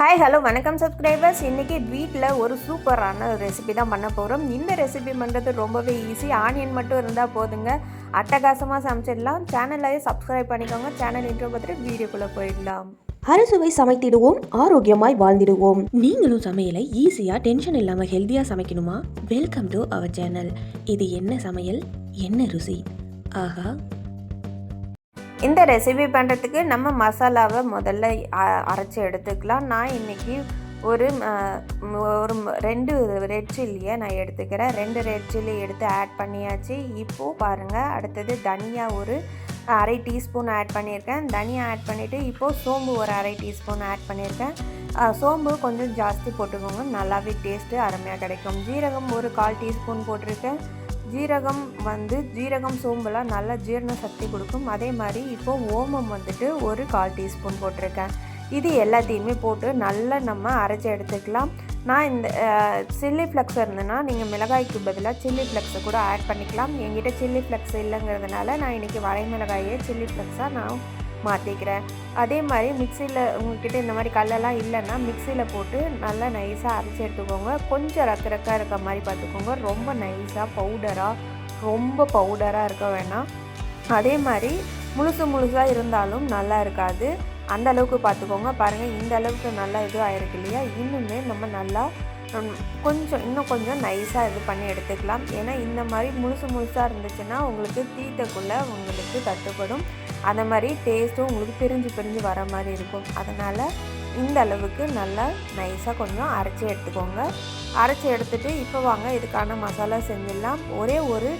Hi hello வணக்கம் subscribers. இன்றைக்கி வீட்டில் ஒரு சூப்பரான ரெசிபி தான் பண்ண போகிறோம். இந்த ரெசிபி பண்ணுறது ரொம்பவே ஈஸி. ஆனியன் மட்டும் இருந்தால் போதுங்க, அட்டகாசமாக சமைச்சிடலாம். சேனலையே சப்ஸ்கிரைப் பண்ணிக்கோங்க. சேனல் இன்ட்ரோ பார்த்துட்டு வீடியோக்குள்ளே போயிடலாம். அறுசுவை சமைத்திடுவோம், ஆரோக்கியமாய் வாழ்ந்திடுவோம். நீங்களும் சமையலை ஈஸியாக டென்ஷன் இல்லாமல் ஹெல்த்தியாக சமைக்கணுமா? Welcome to our channel. இது என்ன சமையல், என்ன ருசி, ஆஹா! இந்த ரெசிபி பண்ணுறதுக்கு நம்ம மசாலாவை முதல்ல அரைச்சி எடுத்துக்கலாம். நான் இன்றைக்கி ஒரு 2 ரெட் சில்லியை நான் எடுத்துக்கிறேன். 2 ரெட் சில்லி எடுத்து ஆட் பண்ணியாச்சு. இப்போது பாருங்கள், அடுத்தது தனியா ஒரு அரை டீஸ்பூன் ஆட் பண்ணியிருக்கேன். தனியா ஆட் பண்ணிவிட்டு இப்போது சோம்பு ஒரு அரை டீஸ்பூன் ஆட் பண்ணியிருக்கேன். சோம்பு கொஞ்சம் ஜாஸ்தி போட்டுக்கோங்க, நல்லாவே டேஸ்ட்டு அருமையாக கிடைக்கும். ஜீரகம் ஒரு 1/4 டீஸ்பூன் போட்டிருக்கேன். ஜீரகம் சோம்புலாம் நல்லா ஜீரண சக்தி கொடுக்கும். அதே மாதிரி இப்போது ஓமம் ஒரு 1/4 டீஸ்பூன் போட்டிருக்கேன். இது எல்லாத்தையுமே போட்டு நல்லா நம்ம அரைச்சி எடுத்துக்கலாம். நான் இந்த சில்லி ஃப்ளக்ஸ் இருந்ததுன்னா நீங்கள் மிளகாய்க்கு பதிலாக சில்லி ஃப்ளக்ஸை கூட ஆட் பண்ணிக்கலாம். என்கிட்ட சில்லி ஃப்ளக்ஸ் இல்லைங்கிறதுனால நான் இன்றைக்கி வரை மிளகாயே சில்லி ஃப்ளக்ஸாக நான் மாற்றிக்கிறேன். அதே மாதிரி மிக்சியில் உங்கள்கிட்ட இந்த மாதிரி கல்லெல்லாம் இல்லைன்னா மிக்சியில் போட்டு நல்லா நைஸாக அரைச்சி எடுத்துக்கோங்க. கொஞ்சம் ரக்கா இருக்க மாதிரி பார்த்துக்கோங்க. ரொம்ப நைஸாக ரொம்ப பவுடராக இருக்க வேணாம். அதே மாதிரி முழுசாக இருந்தாலும் நல்லா இருக்காது. அந்த அளவுக்கு பார்த்துக்கோங்க. பாருங்கள், இந்த அளவுக்கு நல்லா இது ஆயிருக்கு இல்லையா? இன்னுமே நம்ம நல்லா இன்னும் கொஞ்சம் நைஸாக இது பண்ணி எடுத்துக்கலாம். ஏன்னா இந்த மாதிரி முழுசாக இருந்துச்சுன்னா உங்களுக்கு தீத்தக்குள்ளே உங்களுக்கு தட்டுப்படும். அந்த மாதிரி டேஸ்ட்டும் உங்களுக்கு பிரிஞ்சு வர மாதிரி இருக்கும். அதனால் இந்த அளவுக்கு நல்லா நைஸாக கொஞ்சம் அரைச்சி எடுத்துக்கோங்க. அரைச்சி எடுத்துகிட்டு இப்போ வாங்க இதுக்கான மசாலா செஞ்சிடலாம். ஒரே ஒரு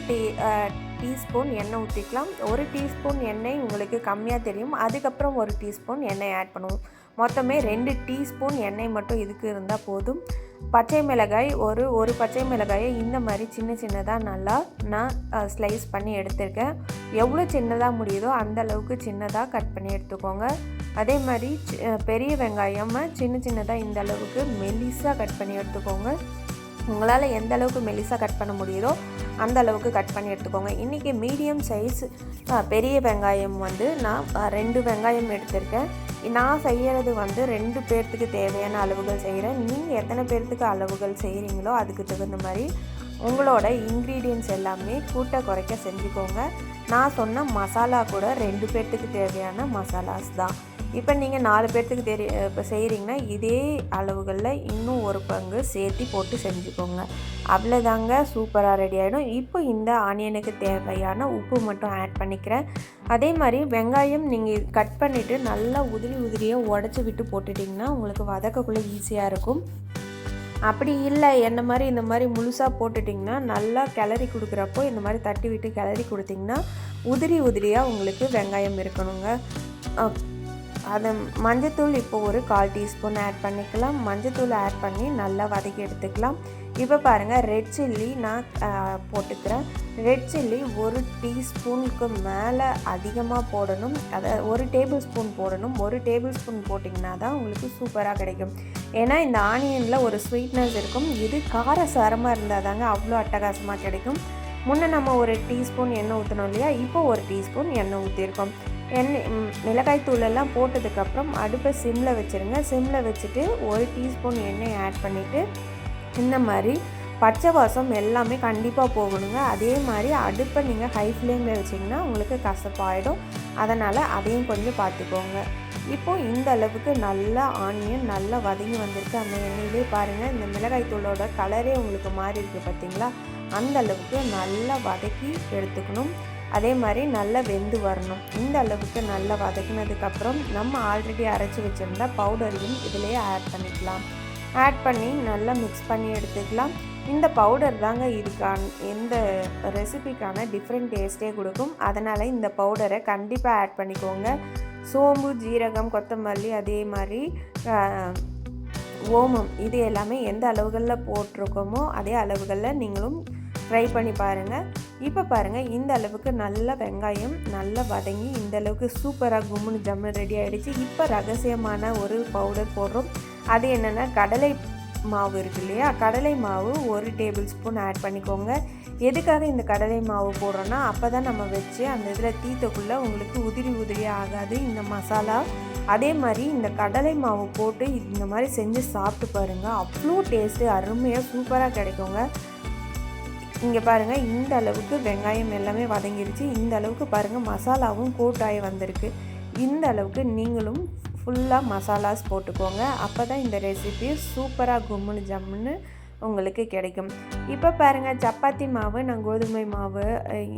டீஸ்பூன் எண்ணெய் ஊற்றிக்கலாம். 1 டீஸ்பூன் எண்ணெய் உங்களுக்கு கம்மியாக தெரியும். அதுக்கப்புறம் 1 டீஸ்பூன் எண்ணெய் ஆட் பண்ணுவோம். மொத்தமே 2 டீஸ்பூன் எண்ணெய் மட்டும் இதுக்கு இருந்தால் போதும். பச்சை மிளகாய் ஒரு பச்சை மிளகாயை இந்த மாதிரி சின்னதாக நல்லா நான் ஸ்லைஸ் பண்ணி எடுத்திருக்கேன். எவ்வளோ சின்னதாக முடியுதோ அந்த அளவுக்கு சின்னதாக கட் பண்ணி எடுத்துக்கோங்க. அதே மாதிரி பெரிய வெங்காயம் சின்னதாக இந்த அளவுக்கு மெலிசாக கட் பண்ணி எடுத்துக்கோங்க. உங்களால் எந்த அளவுக்கு மெலிசாக கட் பண்ண முடியுதோ அந்த அளவுக்கு கட் பண்ணி எடுத்துக்கோங்க. இன்றைக்கி மீடியம் சைஸ் பெரிய வெங்காயம் நான் 2 வெங்காயம் எடுத்திருக்கேன். நான் செய்கிறது 2 பேர்த்துக்கு தேவையான அளவுகள் செய்கிறேன். நீங்கள் எத்தனை பேர்த்துக்கு அளவுகள் செய்கிறீங்களோ அதுக்கு தகுந்த மாதிரி உங்களோட இன்க்ரீடியன்ட்ஸ் எல்லாமே கூட்ட குறைக்க செஞ்சுக்கோங்க. நான் சொன்ன மசாலா கூட 2 பேர்த்துக்கு தேவையான மசாலாஸ் தான். இப்போ நீங்கள் 4 பேர்த்துக்கு இப்போ செய்கிறீங்கன்னா இதே அளவுகளில் இன்னும் ஒரு பங்கு சேர்த்து போட்டு செஞ்சுக்கோங்க. அவ்வளோதாங்க, சூப்பராக ரெடி ஆகிடும். இப்போ இந்த ஆனியனுக்கு தேவையான உப்பு மட்டும் ஆட் பண்ணிக்கிறேன். அதே மாதிரி வெங்காயம் நீங்கள் கட் பண்ணிவிட்டு நல்லா உதிரியாக உடச்சி விட்டு போட்டுட்டிங்கன்னா உங்களுக்கு வதக்கக்குள்ளே ஈஸியாக இருக்கும். அப்படி இல்லை இந்த மாதிரி முழுசாக போட்டுட்டிங்கன்னா நல்லா கிளறி கொடுக்குறப்போ இந்த மாதிரி தட்டி விட்டு கிளறி கொடுத்திங்கன்னா உதிரியாக உங்களுக்கு வெங்காயம் இருக்கணுங்க. அது மஞ்சத்தூள் இப்போ ஒரு 1/4 டீஸ்பூன் ஆட் பண்ணிக்கலாம். மஞ்சத்தூள் ஆட் பண்ணி நல்லா வதக்கி எடுத்துக்கலாம். இப்போ பாருங்கள், ரெட் சில்லி நான் போட்டுக்கிறேன். ரெட் சில்லி 1 டீஸ்பூனுக்கு மேலே அதிகமாக போடணும். அதை 1 டேபிள் ஸ்பூன் போடணும். 1 டேபிள் ஸ்பூன் போட்டிங்கன்னா தான் உங்களுக்கு சூப்பராக கிடைக்கும். ஏன்னா இந்த ஆனியனில் ஒரு ஸ்வீட்னஸ் இருக்கும். இது காரசாரமாக இருந்தால் தாங்க அவ்வளோ அட்டகாசமாக கிடைக்கும். முன்னே நம்ம 1 டீஸ்பூன் எண்ணெய் ஊற்றணும் இல்லையா? இப்போ 1 டீஸ்பூன் எண்ணெய் ஊற்றிருக்கோம். மிளகாய் தூளெல்லாம் போட்டதுக்கப்புறம் அடுப்பை சிம்மில் வச்சுருங்க. சிம்மில் வச்சுட்டு 1 டீஸ்பூன் எண்ணெய் ஆட் பண்ணிவிட்டு இந்த மாதிரி பச்சை வாசம் எல்லாமே கண்டிப்பாக போகணுங்க. அதே மாதிரி அடுப்பை நீங்கள் ஹை ஃப்ளேமில் வச்சிங்கன்னா உங்களுக்கு கசப்பாயிடும். அதனால் அதையும் கொஞ்சம் பார்த்துக்கோங்க. இப்போது இந்த அளவுக்கு நல்லா ஆனியன் நல்லா வதங்கி வந்திருக்கு. அந்த எண்ணெயிலே பாருங்கள், இந்த மிளகாய் தூளோட கலரே உங்களுக்கு மாறி இருக்குது பார்த்தீங்களா? அந்த அளவுக்கு நல்லா வதக்கி எடுத்துக்கணும். அதே மாதிரி நல்லா வெந்து வரணும். இந்த அளவுக்கு நல்லா வதக்கினதுக்கப்புறம் நம்ம ஆல்ரெடி அரைச்சி வச்சுருந்தா பவுடரையும் இதிலேயே ஆட் பண்ணிக்கலாம். ஆட் பண்ணி நல்லா மிக்ஸ் பண்ணி எடுத்துக்கலாம். இந்த பவுடர் தாங்க எந்த ரெசிபிக்கான டிஃப்ரெண்ட் டேஸ்ட்டே கொடுக்கும். அதனால் இந்த பவுடரை கண்டிப்பாக ஆட் பண்ணிக்கோங்க. சோம்பு, ஜீரகம், கொத்தமல்லி, அதே மாதிரி ஓமம், இது எல்லாமே எந்த அளவுகளில் போட்டிருக்கோமோ அதே அளவுகளில் நீங்களும் ட்ரை பண்ணி பாருங்கள். இப்போ பாருங்கள், இந்த அளவுக்கு நல்ல வெங்காயம் நல்லா வதங்கி இந்த அளவுக்கு சூப்பராக கும்முன்னு ஜம்மு ரெடி ஆகிடுச்சு. இப்போ ரகசியமான ஒரு பவுடர் போடுறோம். அது என்னென்னா கடலை மாவு இருக்குது இல்லையா? கடலை மாவு 1 டேபிள் ஸ்பூன் ஆட் பண்ணிக்கோங்க. எதுக்காக இந்த கடலை மாவு போடுறோன்னா அப்போ தான் நம்ம வச்சு அந்த இதில் தீத்தக்குள்ளே உங்களுக்கு உதிரியாக ஆகாது இந்த மசாலா. அதே மாதிரி இந்த கடலை மாவு போட்டு இந்த மாதிரி செஞ்சு சாப்பிட்டு பாருங்கள், அவ்வளோ டேஸ்ட்டு அருமையாக சூப்பராக கிடைக்குங்க. இங்கே பாருங்கள், இந்த அளவுக்கு வெங்காயம் எல்லாமே வதங்கிருச்சு. இந்த அளவுக்கு பாருங்கள் மசாலாவும் கோட்டாகி வந்திருக்கு. இந்த அளவுக்கு நீங்களும் ஃபுல்லாக மசாலாஸ் போட்டுக்கோங்க. அப்போ தான் இந்த ரெசிபி சூப்பராக கும்முன்னு ஜம்முன்னு உங்களுக்கு கிடைக்கும். இப்போ பாருங்கள், சப்பாத்தி மாவு நான் கோதுமை மாவு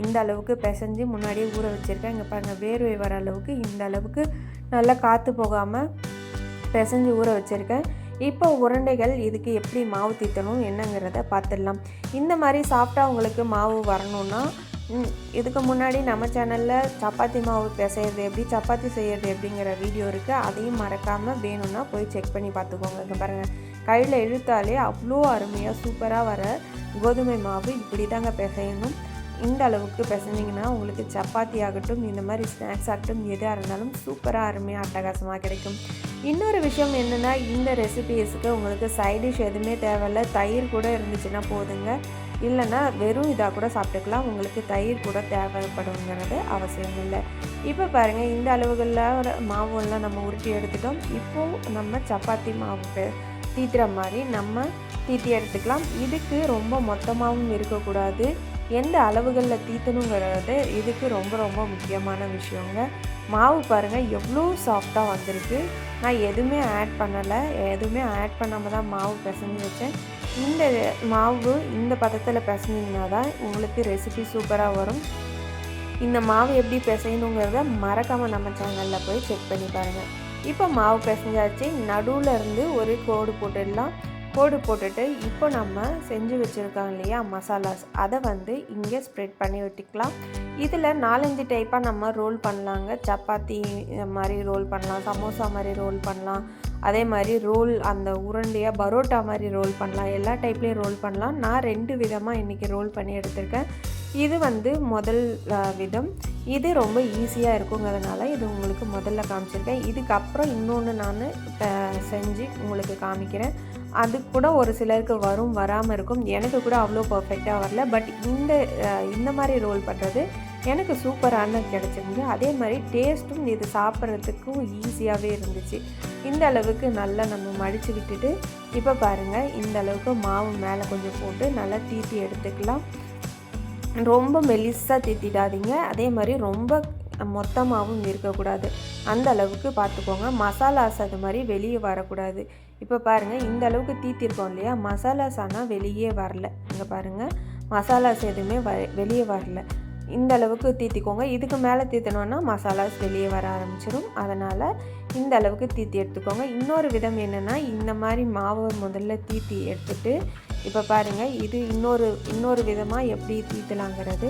இந்த அளவுக்கு பிசைஞ்சு முன்னாடியே ஊற வச்சுருக்கேன். இங்கே பாருங்கள், வேர்வை வர அளவுக்கு இந்த அளவுக்கு நல்லா காற்று போகாமல் பிசைஞ்சு ஊற வச்சுருக்கேன். இப்போ உருண்டைகள் இதுக்கு எப்படி மாவு தீத்தணும் என்னங்கிறத பார்த்துடலாம். இந்த மாதிரி சாப்பிட்டா உங்களுக்கு மாவு வரணுன்னா இதுக்கு முன்னாடி நம்ம சேனலில் சப்பாத்தி மாவு பிசைறது எப்படி, சப்பாத்தி செய்கிறது எப்படிங்கிற வீடியோ இருக்குது. அதையும் மறக்காமல் வேணும்னா போய் செக் பண்ணி பார்த்துக்கோங்க. இங்கே பாருங்கள், கையில் இழுத்தாலே அவ்வளோ அருமையாக சூப்பராக வர கோதுமை மாவு இப்படி தாங்க பிசையணும். இந்த அளவுக்கு பிசைஞ்சிங்கன்னா உங்களுக்கு சப்பாத்தி ஆகட்டும், இந்த மாதிரி ஸ்நாக்ஸ் ஆகட்டும், எதாக இருந்தாலும் சூப்பராக அருமையாக அட்டகாசமாக கிடைக்கும். இன்னொரு விஷயம் என்னென்னா, இந்த ரெசிபீஸுக்கு உங்களுக்கு சைடிஷ் எதுவுமே தேவையில்லை. தயிர் கூட இருந்துச்சுன்னா போதுங்க, இல்லைன்னா வெறும் இதாக கூட சாப்பிட்டுக்கலாம். உங்களுக்கு தயிர் கூட தேவைப்படுங்கிறது அவசியம் இல்லை. இப்போ பாருங்கள், இந்த அளவுகளில் மாவுலாம் நம்ம உருட்டி எடுத்துட்டோம். இப்போது நம்ம சப்பாத்தி மாவு தீத்துற மாதிரி நம்ம தீத்தி எடுத்துக்கலாம். இதுக்கு ரொம்ப மொத்தமாகவும் இருக்கக்கூடாது, எந்த அளவுகளில் தீத்தணுங்கிறது இதுக்கு ரொம்ப ரொம்ப முக்கியமான விஷயங்க. மாவு பாருங்கள் எவ்வளோ சாஃப்டாக வந்திருக்கு. நான் எதுவுமே ஆட் பண்ணலை, எதுவுமே ஆட் பண்ணாமல் தான் மாவு பிசைஞ்சு வச்சேன். இந்த மாவு இந்த பதத்தில் பிசைஞ்சிங்கன்னா தான் உங்களுக்கு ரெசிபி சூப்பராக வரும். இந்த மாவு எப்படி பிசையணுங்கிறத மறக்காமல் நம்ம சேனலில் போய் செக் பண்ணி பாருங்கள். இப்போ மாவு பிசைஞ்சாச்சு. நடுவில் இருந்து ஒரு கோடு போட்டுடலாம். கோடு போட்டுட்டு இப்போ நம்ம செஞ்சு வச்சுருக்கோம் இல்லையா மசாலாஸ், அதை இங்கே ஸ்ப்ரெட் பண்ணி விட்டுக்கலாம். இதில் 4-5 டைப்பாக நம்ம ரோல் பண்ணலாங்க. சப்பாத்தி மாதிரி ரோல் பண்ணலாம், சமோசா மாதிரி ரோல் பண்ணலாம், அதே மாதிரி ரோல் அந்த உருண்டையாக பரோட்டா மாதிரி ரோல் பண்ணலாம், எல்லா டைப்லேயும் ரோல் பண்ணலாம். நான் 2 விதமாக இன்றைக்கி ரோல் பண்ணி எடுத்திருக்கேன். இது முதல் விதம். இது ரொம்ப ஈஸியாக இருக்குங்கிறதுனால இது உங்களுக்கு முதல்ல காமிச்சிருக்கேன். இதுக்கப்புறம் இன்னொன்று நான் செஞ்சு உங்களுக்கு காமிக்கிறேன். அது கூட ஒரு சிலருக்கு வரும், வராமல் இருக்கும். எனக்கு கூட அவ்வளோ பர்ஃபெக்டாக வரல. பட் இந்த மாதிரி ரோல் பண்ணுறது எனக்கு சூப்பரான கிடச்சிருந்து. அதே மாதிரி டேஸ்ட்டும் இது சாப்பிட்றதுக்கும் ஈஸியாகவே இருந்துச்சு. இந்த அளவுக்கு நல்லா நம்ம மடித்து விட்டுட்டு இப்போ பாருங்கள், இந்த அளவுக்கு மாவு மேலே கொஞ்சம் போட்டு நல்லா தீத்தி எடுத்துக்கலாம். ரொம்ப மெலிசாக தீத்திடாதீங்க, அதே மாதிரி ரொம்ப மொத்தமாகவும் இருக்கக்கூடாது. அந்த அளவுக்கு பார்த்துக்கோங்க. மசாலாஸ் அது மாதிரி வெளியே வரக்கூடாது. இப்போ பாருங்கள், இந்த அளவுக்கு தீத்திருக்கோம் இல்லையா, மசாலாஸ் ஆனால் வெளியே வரல. இங்கே பாருங்கள், மசாலாஸ் எதுவுமே வெளியே வரல. இந்த அளவுக்கு தீத்திக்கோங்க. இதுக்கு மேலே தீத்தணுன்னா மசாலாஸ் வெளியே வர ஆரம்பிச்சிடும். அதனால் இந்த அளவுக்கு தீத்தி எடுத்துக்கோங்க. இன்னொரு விதம் என்னென்னா, இந்த மாதிரி மாவை முதல்ல தீத்தி எடுத்துட்டு இப்போ பாருங்கள், இது இன்னொரு விதமாக எப்படி தீத்தலாங்கிறது.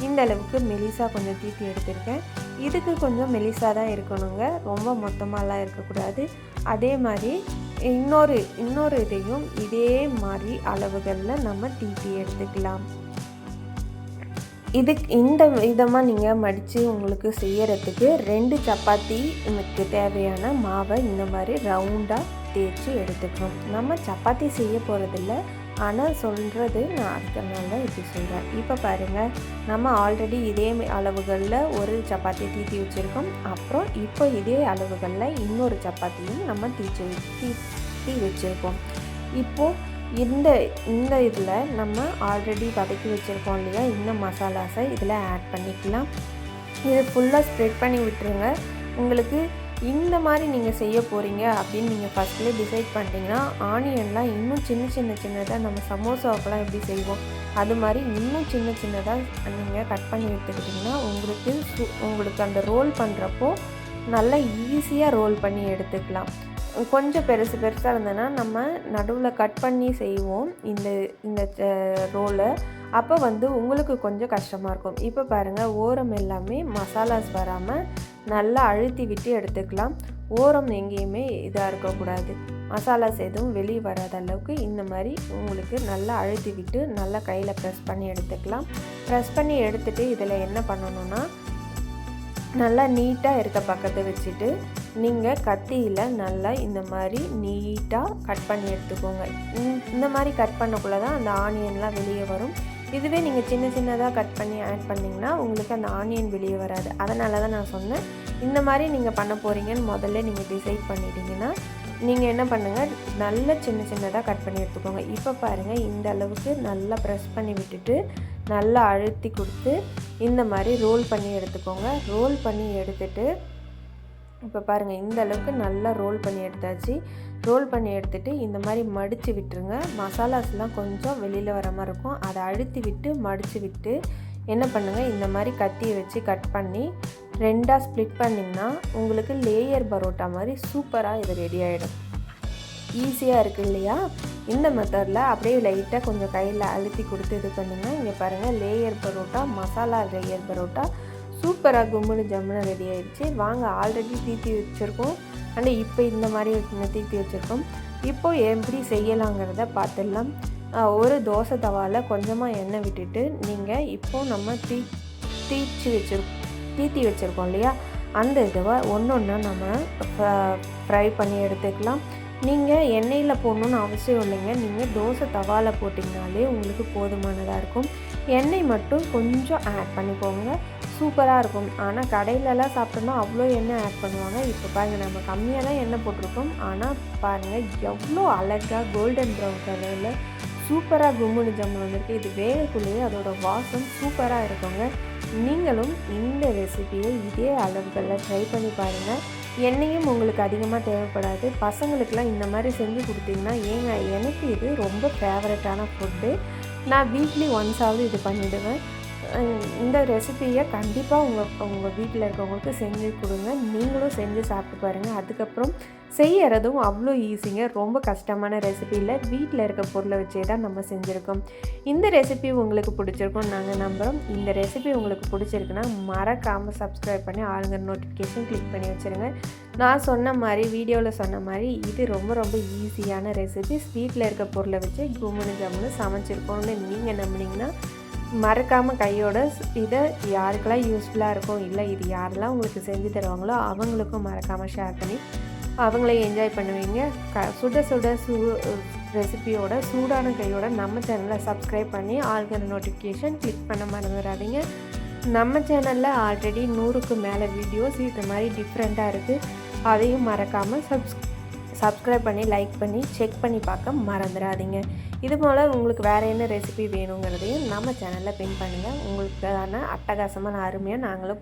இந்த அளவுக்கு மெலிசாக கொஞ்சம் தீத்தி எடுத்திருக்கேன். இதுக்கு கொஞ்சம் மெலிசாக தான் இருக்கணுங்க, ரொம்ப மொத்தமாலாம் இருக்கக்கூடாது. அதே மாதிரி இன்னொரு இதையும் இதே மாதிரி அளவுகளில் நம்ம தீத்தி எடுத்துக்கலாம். இந்த விதமாக நீங்கள் மடித்து உங்களுக்கு செய்யறதுக்கு 2 சப்பாத்திக்கு தேவையான மாவை இந்த மாதிரி ரவுண்டாக தேய்ச்சி எடுத்துக்கணும். நம்ம சப்பாத்தி செய்ய போகிறதில்ல, ஆனால் சொல்கிறது நான் அதுக்கனால தான் இப்படி சொல்கிறேன். இப்போ பாருங்கள், நம்ம ஆல்ரெடி இதே அளவுகளில் ஒரு சப்பாத்தி தீத்தி வச்சுருக்கோம். அப்புறம் இப்போ இதே அளவுகளில் இன்னொரு சப்பாத்தியும் நம்ம தீத்தி வச்சுருக்கோம். இப்போது இந்த இதில் நம்ம ஆல்ரெடி வதக்கி வச்சுருக்கோம் இல்லையா, இந்த மசாலாஸை இதில் ஆட் பண்ணிக்கலாம். இது ஃபுல்லாக ஸ்ப்ரெட் பண்ணி விட்டுருங்க. உங்களுக்கு இந்த மாதிரி நீங்கள் செய்ய போகிறீங்க அப்படின்னு நீங்கள் ஃபஸ்ட்லேயே டிசைட் பண்ணிட்டீங்கன்னா, ஆனியன்லாம் இன்னும் சின்னதாக நம்ம சமோசாவுக்கெல்லாம் எப்படி செய்வோம் அது மாதிரி இன்னும் சின்னதாக நீங்கள் கட் பண்ணி எடுத்துக்கிட்டிங்கன்னா உங்களுக்கு அந்த ரோல் பண்ணுறப்போ நல்லா ஈஸியாக ரோல் பண்ணி எடுத்துக்கலாம். கொஞ்சம் பெருசாக இருந்ததுன்னா நம்ம நடுவில் கட் பண்ணி செய்வோம் இந்த ரோலை. அப்போ உங்களுக்கு கொஞ்சம் கஷ்டமாக இருக்கும். இப்போ பாருங்கள், ஓரம் எல்லாமே மசாலாஸ் வராமல் நல்லா அழுத்தி விட்டு எடுத்துக்கலாம். ஓரம் எங்கேயுமே இதாக இருக்கக்கூடாது, மசாலாஸ் எதுவும் வெளியே வராத அளவுக்கு இந்த மாதிரி உங்களுக்கு நல்லா அழுத்தி விட்டு நல்லா கையில் ப்ரெஸ் பண்ணி எடுத்துக்கலாம். ப்ரெஸ் பண்ணி எடுத்துகிட்டு இதில் என்ன பண்ணணுன்னா, நல்லா நீட்டாக இருக்க பக்கத்தை வச்சுட்டு நீங்கள் கத்தியில் நல்லா இந்த மாதிரி நீட்டாக கட் பண்ணி எடுத்துக்கோங்க. இந்த மாதிரி கட் பண்ணக்குள்ளே தான் அந்த ஆனியன்லாம் வெளியே வரும். இதுவே நீங்கள் சின்னதாக கட் பண்ணி ஆட் பண்ணிங்கன்னா உங்களுக்கு அந்த ஆனியன் வெளியே வராது. அதனால தான் நான் சொன்னேன், இந்த மாதிரி நீங்கள் பண்ண போகிறீங்கன்னு முதல்ல நீங்கள் டிசைட் பண்ணிட்டீங்கன்னா நீங்கள் என்ன பண்ணுங்கள், நல்ல சின்ன சின்னதாக கட் பண்ணி எடுத்துக்கோங்க. இப்போ பாருங்கள், இந்த அளவுக்கு நல்லா ப்ரெஸ் பண்ணி விட்டுட்டு நல்லா அழுத்தி கொடுத்து இந்த மாதிரி ரோல் பண்ணி எடுத்துக்கோங்க. ரோல் பண்ணி எடுத்துட்டு இப்போ பாருங்கள், இந்த அளவுக்கு நல்லா ரோல் பண்ணி எடுத்தாச்சு. ரோல் பண்ணி எடுத்துகிட்டு இந்த மாதிரி மடித்து விட்டுருங்க. மசாலாஸ்லாம் கொஞ்சம் வெளியில் வர மாதிரி இருக்கும், அதை அழுத்தி விட்டு மடித்து விட்டு என்ன பண்ணுங்கள், இந்த மாதிரி கத்தியை வச்சு கட் பண்ணி 2ஆக ஸ்ப்ளிட் பண்ணிங்கன்னா உங்களுக்கு லேயர் பரோட்டா மாதிரி சூப்பராக இது ரெடி ஆகிடும். ஈஸியாக இருக்குது இல்லையா? இந்த மெத்தடில் அப்படியே லைட்டாக கொஞ்சம் கையில் அழுத்தி கொடுத்து இது பண்ணுங்க. இங்கே பாருங்கள், லேயர் பரோட்டா, மசாலா லேயர் பரோட்டா சூப்பராக கும்முன்னு ஜம்முன்னு ரெடி ஆகிடுச்சு. வாங்க, ஆல்ரெடி தீத்தி வச்சுருக்கோம் அண்ட் இப்போ இந்த மாதிரி தீத்தி வச்சுருக்கோம். இப்போது எப்படி செய்யலாங்கிறத பார்த்துடலாம். ஒரு தோசை தவாவில் கொஞ்சமாக எண்ணெய் விட்டுட்டு நீங்கள் இப்போது நம்ம தீத்தி வச்சுருக்கோம் இல்லையா, அந்த இதுவை ஒன்று ஒன்றா நம்ம ஃப்ரை பண்ணி எடுத்துக்கலாம். நீங்கள் எண்ணெயில் போடணுன்னு அவசியம் இல்லைங்க, நீங்கள் தோசை தவாவில் போட்டிங்கனாலே உங்களுக்கு போதுமானதாக இருக்கும். எண்ணெய் மட்டும் கொஞ்சம் ஆட் பண்ணிக்கோங்க, சூப்பராக இருக்கும். ஆனால் கடையிலலாம் சாப்பிட்டோம்னா அவ்வளோ எண்ணெய் ஆட் பண்ணுவாங்க. இப்போ பாருங்கள், நம்ம கம்மியாக தான் எண்ணெய் போட்டிருக்கோம், ஆனால் பாருங்கள் எவ்வளோ அழகாக கோல்டன் ப்ரௌன் கலரில் சூப்பராக கும்முனு ஜம்முன்னு வந்திருக்கு. இது வேகக்குள்ளேயே அதோட வாசம் சூப்பராக இருக்குங்க. நீங்களும் இந்த ரெசிபியை இதே அளவுகளில் ட்ரை பண்ணி பாருங்கள். எண்ணெயும் உங்களுக்கு அதிகமாக தேவைப்படாது. பசங்களுக்கெலாம் இந்த மாதிரி செஞ்சு கொடுத்தீங்கன்னா, ஏங்க எனக்கு இது ரொம்ப ஃபேவரட்டான ஃபுட்டு, நான் வீக்லி ஒன்ஸாவது இது பண்ணிவிடுவேன். இந்த ரெசிபியை கண்டிப்பாக உங்கள் வீட்டில் இருக்கவங்களுக்கு செஞ்சு கொடுங்க. நீங்களும் செஞ்சு சாப்பிட்டு பாருங்கள். அதுக்கப்புறம் செய்யறதும் அவ்வளோ ஈஸிங்க, ரொம்ப கஷ்டமான ரெசிபி இல்லை. வீட்டில் இருக்க பொருளை வச்சே தான் நம்ம செஞ்சுருக்கோம். இந்த ரெசிபி உங்களுக்கு பிடிச்சிருக்கும்னு நாங்கள் நம்புகிறோம். இந்த ரெசிபி உங்களுக்கு பிடிச்சிருக்குன்னா மறக்காமல் சப்ஸ்கிரைப் பண்ணி ஆளுங்க நோட்டிஃபிகேஷன் கிளிக் பண்ணி வச்சுருங்க. நான் சொன்ன மாதிரி, வீடியோவில் சொன்ன மாதிரி, இது ரொம்ப ரொம்ப ஈஸியான ரெசிபிஸ். வீட்டில் இருக்க பொருளை வச்சு கும்முனு ஜம்முன்னு சமைச்சிருக்கோம்னு நீங்கள் நம்பினீங்கன்னா மறக்காமல் கையோட இதை யாருக்கெல்லாம் யூஸ்ஃபுல்லாக இருக்கும், இல்லை இது யாரெல்லாம் உங்களுக்கு செஞ்சு தருவாங்களோ அவங்களுக்கும் மறக்காமல் ஷேர் பண்ணி அவங்களே என்ஜாய் பண்ணுவீங்க. சுட சுட ரெசிபியோட சூடான கையோட நம்ம சேனலை சப்ஸ்கிரைப் பண்ணி ஆல்கிற நோட்டிஃபிகேஷன் கிளிக் பண்ண மறந்துடாதீங்க. நம்ம சேனலில் ஆல்ரெடி 100க்கு மேலே வீடியோஸ் இது மாதிரி டிஃப்ரெண்ட்டாக இருக்குது. அதையும் மறக்காமல் சப்ஸ்கிரைப் பண்ணி லைக் பண்ணி செக் பண்ணி பார்க்க மறந்துடாதீங்க. இது போல் உங்களுக்கு வேறு என்ன ரெசிபி வேணுங்கிறதையும் நம்ம சேனலில் பின் பண்ணுங்கள். உங்களுக்கான அட்டகாசமான அருமையாக நாங்களும்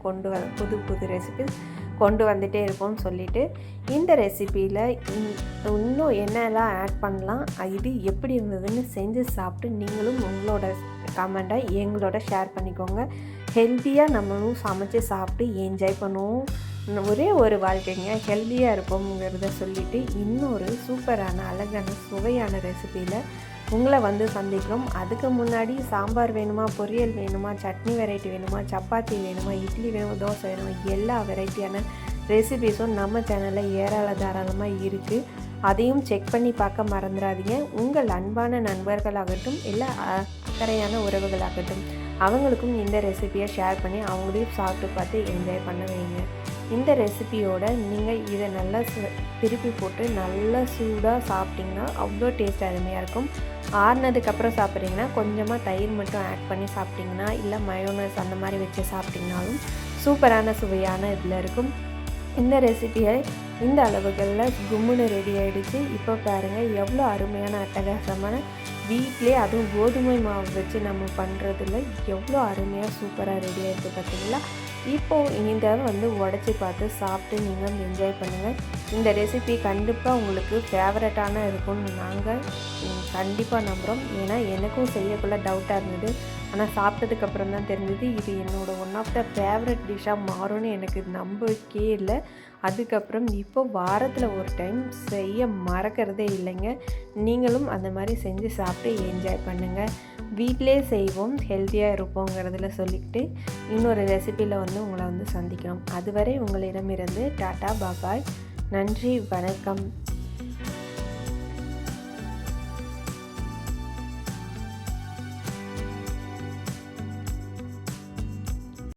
புது புது ரெசிபிஸ் கொண்டு வந்துகிட்டே இருப்போம்னு சொல்லிவிட்டு, இந்த ரெசிப்பியில் இன்னும் என்னெல்லாம் ஆட் பண்ணலாம், இது எப்படி இருந்ததுன்னு செஞ்சு சாப்பிட்டு நீங்களும் உங்களோட கமெண்ட்டை எங்களோட ஷேர் பண்ணிக்கோங்க. ஹெல்த்தியாக நம்மளும் சமைச்சு சாப்பிட்டு என்ஜாய் பண்ணுவோம். ஒரே ஒரு வாழ்க்கைங்க, ஹெல்த்தியாக இருப்போம்ங்கிறத சொல்லிவிட்டு இன்னொரு சூப்பரான அழகான சுவையான ரெசிப்பியில் உங்களை வந்து சந்திக்கிறோம். அதுக்கு முன்னாடி சாம்பார் வேணுமா, பொரியல் வேணுமா, சட்னி வெரைட்டி வேணுமா, சப்பாத்தி வேணுமா, இட்லி வேணுமா, தோசை வேணுமா, எல்லா வெரைட்டியான ரெசிபிஸும் நம்ம சேனலில் தாராளமாக இருக்குது. அதையும் செக் பண்ணி பார்க்க மறந்துடாதீங்க. உங்கள் அன்பான நண்பர்களாகட்டும் இல்லை அக்கறையான உறவுகளாகட்டும் அவங்களுக்கும் இந்த ரெசிபியை ஷேர் பண்ணி அவங்களையும் சாப்பிட்டு பார்த்து என்ஜாய் பண்ண வைங்க. இந்த ரெசிபியோட நீங்கள் இதை நல்லா திருப்பி போட்டு நல்லா சூடாக சாப்பிட்டிங்கன்னா அவ்வளோ டேஸ்ட் அருமையாக இருக்கும். ஆறுனதுக்கப்புறம் சாப்பிட்றீங்கன்னா கொஞ்சமாக தயிர் மட்டும் ஆட் பண்ணி சாப்பிட்டிங்கன்னா, இல்லை மயோனஸ் அந்த மாதிரி வச்சு சாப்பிட்டிங்கனாலும் சூப்பரான சுவையான இதில் இருக்கும். இந்த ரெசிபியை இந்த அளவுகளில் கும்முன்னு ரெடி ஆகிடுச்சு. இப்போ பாருங்கள் எவ்வளோ அருமையான அட்டகாசமான வீட்டிலே, அதுவும் கோதுமை மாவு வச்சு நம்ம பண்ணுறதுல எவ்வளோ அருமையாக சூப்பராக ரெடி ஆகிடுது பார்த்தீங்களா. இப்போது இதை வந்து உடச்சி பார்த்து சாப்பிட்டு நீங்கள் என்ஜாய் பண்ணுங்கள். இந்த ரெசிபி கண்டிப்பாக உங்களுக்கு ஃபேவரட்டான இருக்கும்னு நாங்கள் கண்டிப்பாக நம்புகிறோம். ஏன்னா எனக்கும் செய்யக்குள்ள டவுட்டாக இருந்தது, ஆனால் சாப்பிட்டதுக்கப்புறம் தான் தெரிஞ்சது இது என்னோடய ஒன் ஆஃப் த ஃபேவரட் டிஷ்ஷாக மாறும்னு எனக்கு நம்பிக்கையே இல்லை. அதுக்கப்புறம் இப்போ வாரத்தில் ஒரு டைம் செய்ய மறக்கிறதே இல்லைங்க. நீங்களும் அந்த மாதிரி செஞ்சு சாப்பிட்டு என்ஜாய் பண்ணுங்கள். வீட்டிலே செய்வோம், ஹெல்த்தியாக இருப்போங்கிறதுல சொல்லிக்கிட்டு இன்னொரு ரெசிப்பியில் வந்து உங்களை வந்து சந்திக்கிறோம். அதுவரை உங்களிடமிருந்து டாட்டா பாபாய், நன்றி, வணக்கம்.